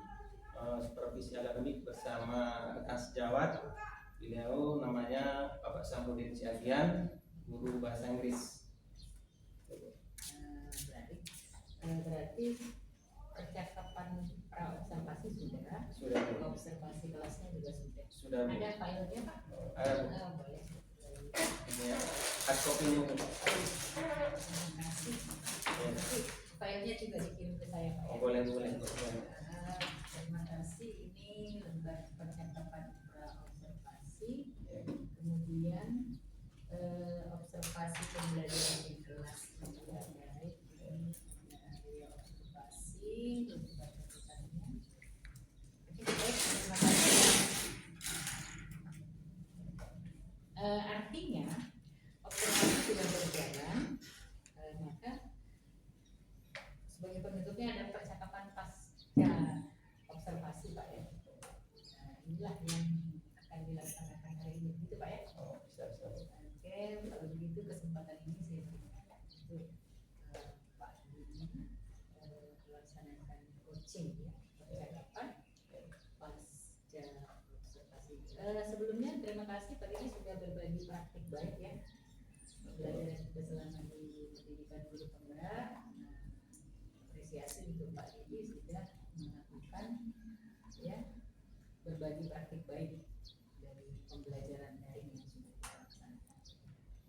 Speaker 1: supervisi akademik bersama rekan sejawat. Beliau namanya Bapak Samudin Syadian, guru bahasa Inggris.
Speaker 9: Berarti percakapan pra observasi sudah, observasi kelasnya juga sudah. Ada filenya Pak?
Speaker 1: Ada.
Speaker 9: Boleh.
Speaker 1: Ini ya, hard copy-nya.
Speaker 9: Terima kasih. Filenya juga dikirim ke saya Pak ya?
Speaker 1: Boleh.
Speaker 9: Terima kasih. Ini lembar percakapan pra observasi, kemudian observasi pembelajaran di kelas juga baik. Ini area observasi, lembar catatannya. Oke, baik, terima kasih. Artinya observasi sudah berjalan, maka sebagai penutupnya ada percakapan pasca observasi Pak ya. Inilah yang akan dilaksanakan hari ini, gitu Pak ya. Oke, kalau begitu kesempatan ini saya berikan untuk Pak Dini melaksanakan coaching ya, percakapan pasca observasi. Sebelumnya terima kasih Pak Dini sudah berbagi praktik baik ya, belajar kita selama di pendidikan guru penggerak. Apresiasi untuk Pak Dini sudah melakukan ya berbagi praktik baik dari pembelajaran daring yang sudah dilaksanakan.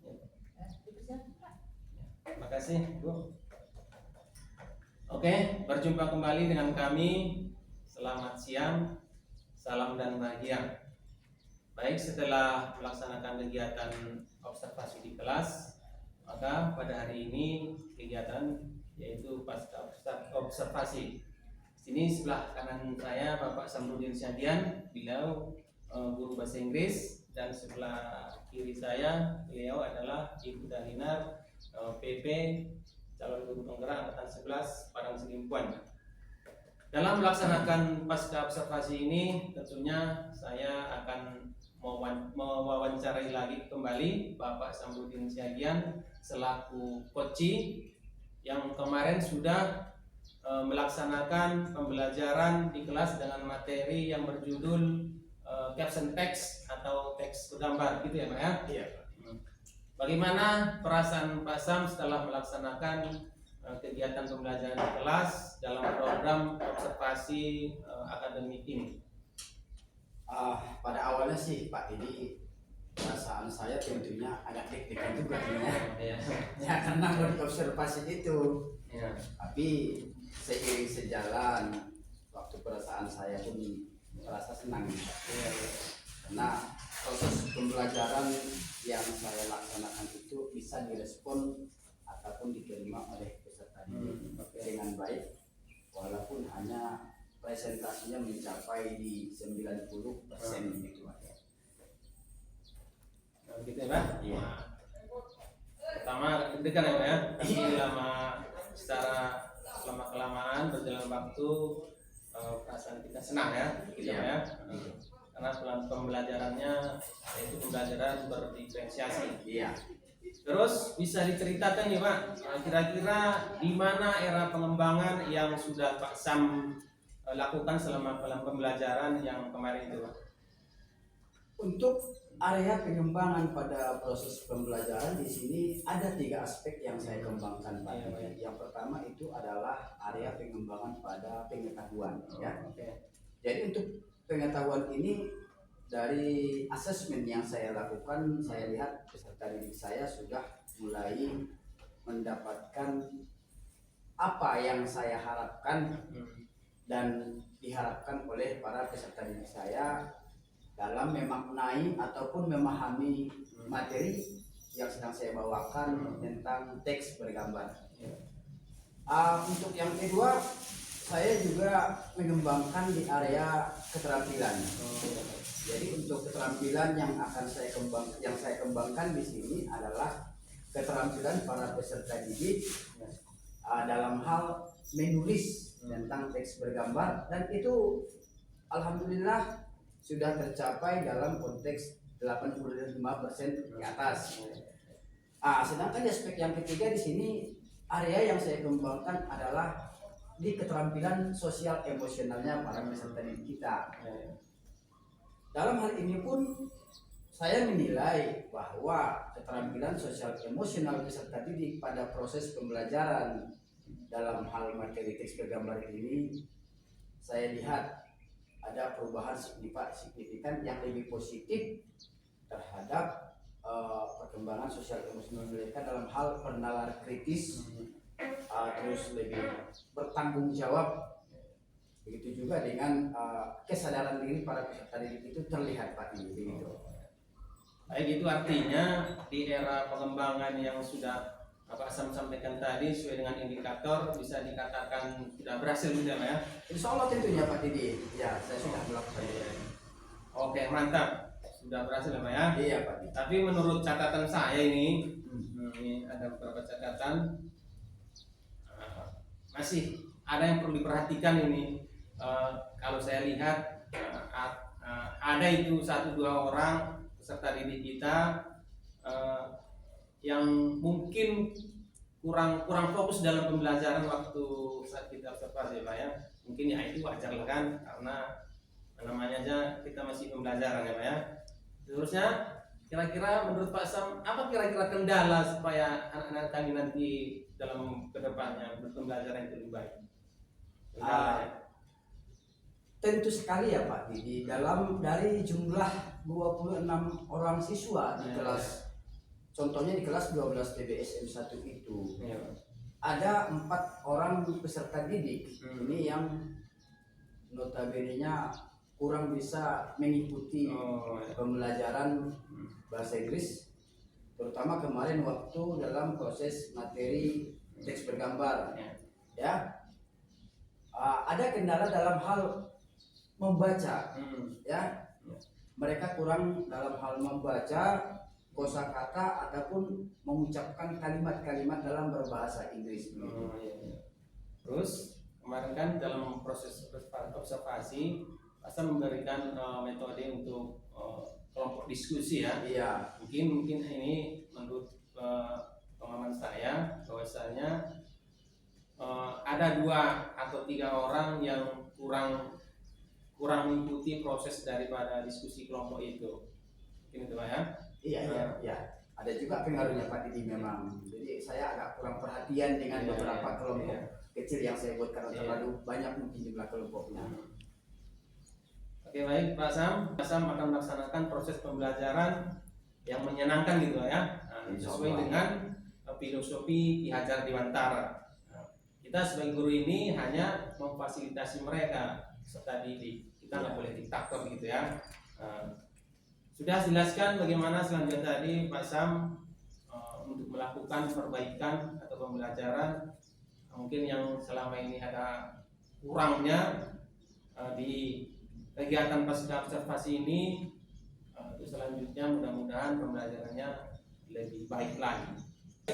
Speaker 9: Dipersilakan Pak.
Speaker 1: Terima kasih Bu. Oke, berjumpa kembali dengan kami. Selamat siang, salam dan bahagia. Baik, setelah melaksanakan kegiatan observasi di kelas, maka pada hari ini kegiatan yaitu pasca observasi. Sini sebelah kanan saya Bapak Samudin Syadian, beliau guru bahasa Inggris, dan sebelah kiri saya beliau adalah Ibu Dalinar PP, calon guru penggerak angkatan 11 Padang Sidimpuan. Dalam melaksanakan pasca observasi ini, tentunya saya akan mewawancarai lagi kembali Bapak Samudin Syadian selaku coaching yang kemarin sudah melaksanakan pembelajaran di kelas dengan materi yang berjudul caption text atau teks bergambar, gitu ya Pak ya? Iya Pak. Bagaimana perasaan Pak Sam setelah melaksanakan kegiatan pembelajaran di kelas dalam program observasi akademik ini?
Speaker 2: Pada awalnya sih Pak, ini perasaan saya tentunya agak deg-degan juga ya. Ya karena mau diobservasi itu.
Speaker 1: Ya.
Speaker 2: Tapi seiring sejalan waktu perasaan saya pun merasa senang ya. Karena proses pembelajaran yang saya laksanakan itu bisa direspon ataupun diterima oleh peserta didik dengan baik, walaupun hanya presentasinya mencapai di 90% gitu.
Speaker 1: Gitu ya Pak?
Speaker 2: Iya.
Speaker 1: Pertama deg-degan ya Pak ya, tapi secara kelamaan berjalan waktu perasaan kita senang ya, gitu
Speaker 2: Iya.
Speaker 1: ya. Karena pembelajarannya yaitu pembelajaran berdiferensiasi.
Speaker 2: Iya.
Speaker 1: Terus bisa diceritakan nih Pak, kira-kira di mana era pengembangan yang sudah Pak Sam lakukan selama pembelajaran yang kemarin itu Pak?
Speaker 2: Untuk area pengembangan pada proses pembelajaran di sini ada 3 aspek yang saya kembangkan Pak.
Speaker 1: Iya, Pak.
Speaker 2: Yang pertama itu adalah area pengembangan pada pengetahuan ya.
Speaker 1: Oke.
Speaker 2: Jadi untuk pengetahuan ini dari asesmen yang saya lakukan, saya lihat peserta didik saya sudah mulai mendapatkan apa yang saya harapkan dan diharapkan oleh para peserta didik saya dalam memaknai ataupun memahami materi yang sedang saya bawakan tentang teks bergambar. Untuk yang kedua, saya juga mengembangkan di area keterampilan. Jadi untuk keterampilan yang saya kembangkan di sini adalah keterampilan para peserta didik dalam hal menulis tentang teks bergambar, dan itu alhamdulillah sudah tercapai dalam konteks 85% ke atas. Sedangkan di aspek yang ketiga di sini area yang saya kembangkan adalah di keterampilan sosial emosionalnya para peserta didik kita. Dalam hal ini pun saya menilai bahwa keterampilan sosial emosional peserta didik pada proses pembelajaran dalam hal materi teks bergambar ini, saya lihat ada perubahan signifikan yang lebih positif terhadap perkembangan sosial emosional mereka dalam hal bernalar kritis, terus lebih bertanggung jawab. Begitu juga dengan kesadaran diri para peserta didik itu terlihat Pak ini begitu.
Speaker 1: Baik, itu artinya di era pengembangan yang sudah Pak Sam sampaikan tadi sesuai dengan indikator bisa dikatakan sudah berhasil gitu ya Pak ya?
Speaker 2: Insya Allah tentunya Pak Didi. Ya, saya sudah melakukan.
Speaker 1: Oke, mantap. Sudah berhasil ya Pak ya?
Speaker 2: Iya Pak Didi.
Speaker 1: Tapi menurut catatan saya ini ada beberapa catatan masih ada yang perlu diperhatikan ini. Kalau saya lihat ada itu 1-2 orang peserta didik kita yang mungkin kurang fokus dalam pembelajaran waktu saat kita observasi Pak ya. Mungkin ya itu wajar lah kan, karena namanya aja kita masih pembelajaran ya Pak ya. Terusnya kira-kira menurut Pak Sam apa kira-kira kendala supaya anak-anak kami nanti dalam kedepannya berpembelajaran itu lebih baik? Kendala,
Speaker 2: Tentu sekali ya Pak Didi, dari jumlah 26 orang siswa di kelas, contohnya di kelas 12 TBSM 1 itu, ada 4 orang peserta didik ini yang notabene-nya kurang bisa mengikuti pembelajaran bahasa Inggris, terutama kemarin waktu dalam proses materi teks bergambar. Ya, ada kendala dalam hal membaca, ya. Mereka kurang dalam hal membaca kosakata ataupun mengucapkan kalimat-kalimat dalam berbahasa Inggris.
Speaker 1: Terus kemarin kan dalam proses observasi Pak memberikan metode untuk kelompok diskusi ya.
Speaker 2: Iya.
Speaker 1: Mungkin ini menurut pengalaman saya bahwasanya ada 2 atau 3 orang yang kurang mengikuti proses daripada diskusi kelompok itu. Mungkin itu Pak ya?
Speaker 2: Iya. Ada juga pengaruhnya Pak Didi memang. Jadi saya agak kurang perhatian dengan beberapa kelompok kecil yang saya buat karena terlalu banyak mungkin jumlah kelompoknya.
Speaker 1: Oke, baik Pak Sam akan melaksanakan proses pembelajaran yang menyenangkan gitu ya. Sesuai dengan filosofi Ki Hajar Dewantara. Kita sebagai guru ini hanya memfasilitasi mereka peserta didik. Kita nggak boleh diktator gitu ya. Sudah jelaskan bagaimana selanjutnya tadi Pak Sam untuk melakukan perbaikan atau pembelajaran mungkin yang selama ini ada kurangnya di kegiatan pasca observasi ini. Itu selanjutnya mudah-mudahan pembelajarannya lebih baik lagi.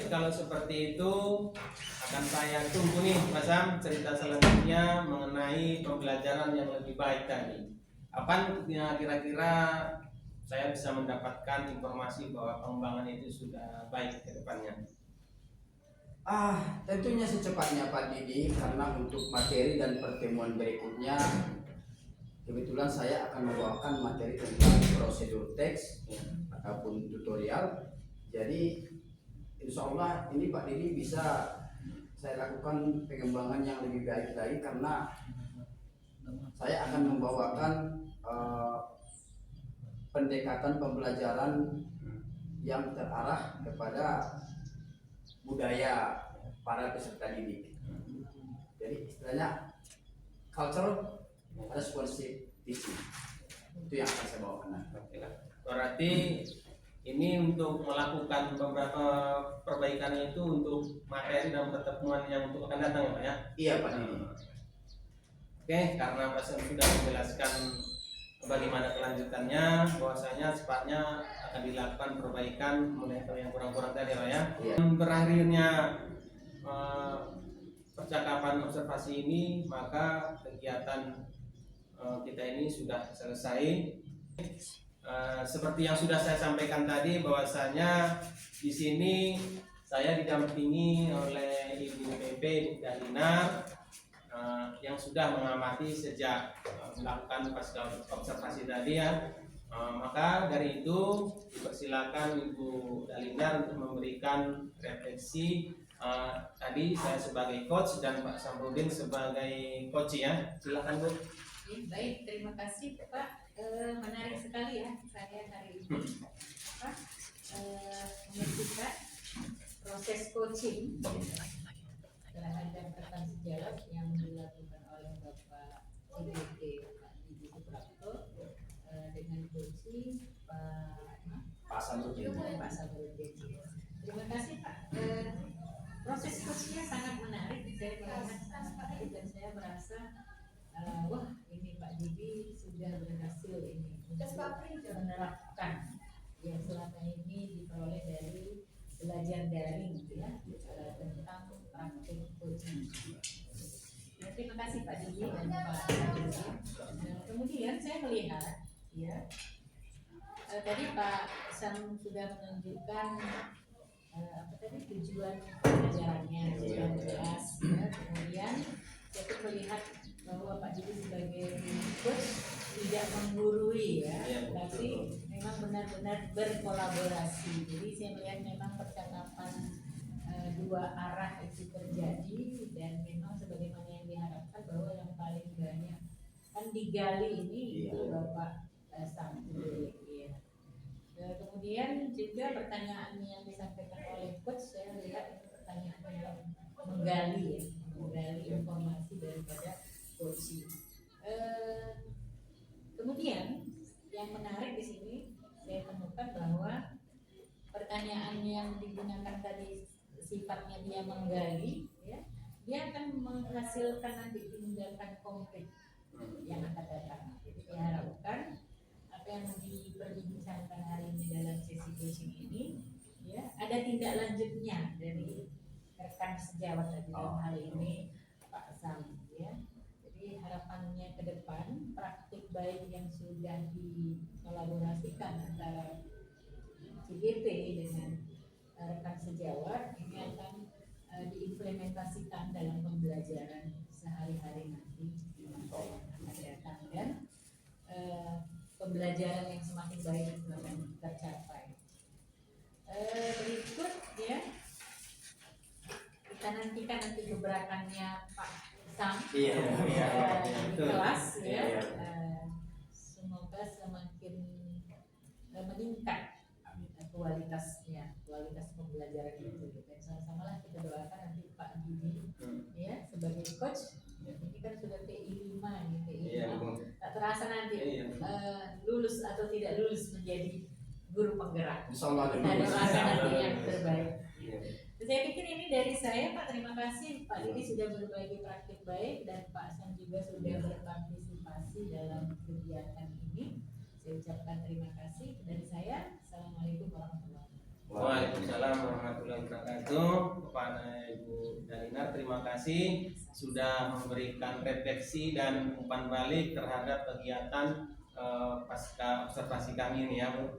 Speaker 1: Kalau seperti itu akan saya tunggu nih Mas Sam cerita selanjutnya mengenai pembelajaran yang lebih baik tadi. Apa kira-kira saya bisa mendapatkan informasi bahwa pengembangan itu sudah baik ke depannya?
Speaker 2: Tentunya secepatnya Pak Didi, karena untuk materi dan pertemuan berikutnya kebetulan saya akan membawakan materi tentang prosedur teks ataupun tutorial. Jadi insya Allah ini Pak Didi bisa saya lakukan pengembangan yang lebih baik lagi, karena saya akan membawakan pendekatan pembelajaran yang terarah kepada budaya para peserta didik. Jadi istilahnya cultural responsive teaching, itu yang akan saya bawakan nanti.
Speaker 1: Berarti ini untuk melakukan beberapa perbaikan itu untuk materi dan pertemuan yang untuk akan datang ya Pak ya?
Speaker 2: Iya Pak Didi.
Speaker 1: Oke, karena Pak Sam sudah menjelaskan bagaimana kelanjutannya, bahwasanya secepatnya akan dilakukan perbaikan mulai yang kurang-kurang tadi Pak ya.
Speaker 2: Iya.
Speaker 1: Berakhirnya percakapan observasi ini, maka kegiatan kita ini sudah selesai. Seperti yang sudah saya sampaikan tadi, bahwasanya di sini saya didampingi oleh Ibu PP Dalinar yang sudah mengamati sejak melakukan pasca observasi tadi ya. Maka dari itu dipersilakan Ibu Dalinar untuk memberikan refleksi. Tadi saya sebagai coach dan Pak Samrudin sebagai coach ya. Silakan Bu.
Speaker 9: Baik, terima kasih Pak. Menarik sekali ya saya hari ini menyaksikan proses coaching terhadap rekan sejawat yang dilakukan oleh Bapak CBT Pak Didi Suprapto dengan coaching
Speaker 2: Pak Samrudin.
Speaker 9: Pak Samrudin. Terima kasih Pak. Proses coachingnya sangat menarik, saya melihat sangat menarik dan saya merasa wah ini Pak Didi sudah berhasil ini untuk menerapkan yang selama ini diperoleh dari belajar daring ya tentang praktik coaching. Terima kasih Pak Didi dan Pak Didi. Kemudian saya melihat ya tadi Pak Sam sudah menunjukkan apa tadi tujuan pelajarannya sudah jelas ya. Kemudian saya pun melihat bahwa Pak Didi sebagai coach tidak menggurui ya, tapi memang benar-benar berkolaborasi. Jadi saya melihat memang percakapan dua arah itu terjadi dan memang sebagaimana yang diharapkan bahwa yang paling banyak kan digali ini itu Bapak Samrudin ya. Kemudian juga pertanyaan yang disampaikan oleh coach, saya lihat itu pertanyaan yang menggali informasi daripada coaching. Kemudian yang menarik di sini saya temukan bahwa pertanyaan yang digunakan tadi sifatnya dia menggali, ya, dia akan menghasilkan nanti tindakan konkret yang akan datang. Jadi diharapkan apa yang diperbincangkan hari ini dalam sesi coaching ini, ya, ada tindak lanjutnya dari rekan sejawat dalam hal ini Pak Sam, ya. Jadi harapannya ke depan praktik baik yang sudah dikolaborasikan antara CGP dengan rekan sejawat ini akan diimplementasikan dalam pembelajaran sehari-hari nanti di masa yang akan datang dan pembelajaran yang semakin baik itu akan tercapai. Berikut ya kita nantikan nanti gebrakannya Pak Sam di kelas ya. Semoga semakin meningkat kualitas pembelajaran itu. Dan sama-samalah kita doakan nanti Pak Didi ya sebagai coach. Ini kan sudah TI 5 nih, TI 5. Tak terasa nanti lulus atau tidak lulus menjadi guru penggerak.
Speaker 2: Insyaallah
Speaker 9: kita doakan nanti yang terbaik. Saya pikir ini dari saya Pak. Terima kasih Pak Didi sudah berbagi praktik baik dan Pak Sam juga sudah berpartisipasi dalam kegiatan ini. Saya ucapkan terima kasih dari saya. Assalamualaikum warahmatullahi wabarakatuh.
Speaker 1: Waalaikumsalam warahmatullahi wabarakatuh. Kepada Ibu Dalina, terima kasih sudah memberikan refleksi dan umpan balik terhadap kegiatan pasca observasi kami ini ya Bu.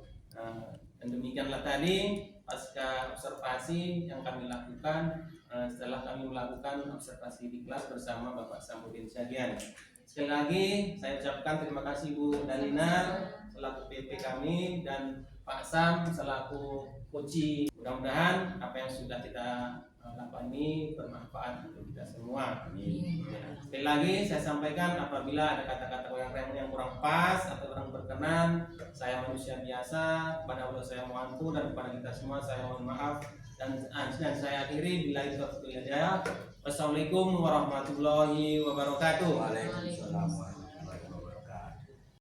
Speaker 1: Dan demikianlah tadi pasca observasi yang kami lakukan setelah kami melakukan observasi di kelas bersama Bapak Samudin Syagian. Sekali lagi saya ucapkan terima kasih Bu Dalina selaku PP kami dan Pak Sam selaku Koci. Mudah-mudahan apa yang sudah kita lakukan ini bermanfaat untuk kita semua. Amin. Sekali lagi saya sampaikan apabila ada kata-kata yang kurang pas atau kurang berkenan, saya manusia biasa, kepada Allah saya mohon ampun dan kepada kita semua saya mohon maaf dan saya akhiri bila itu hidayah. Wassalamualaikum warahmatullahi wabarakatuh.
Speaker 2: Waalaikumsalam.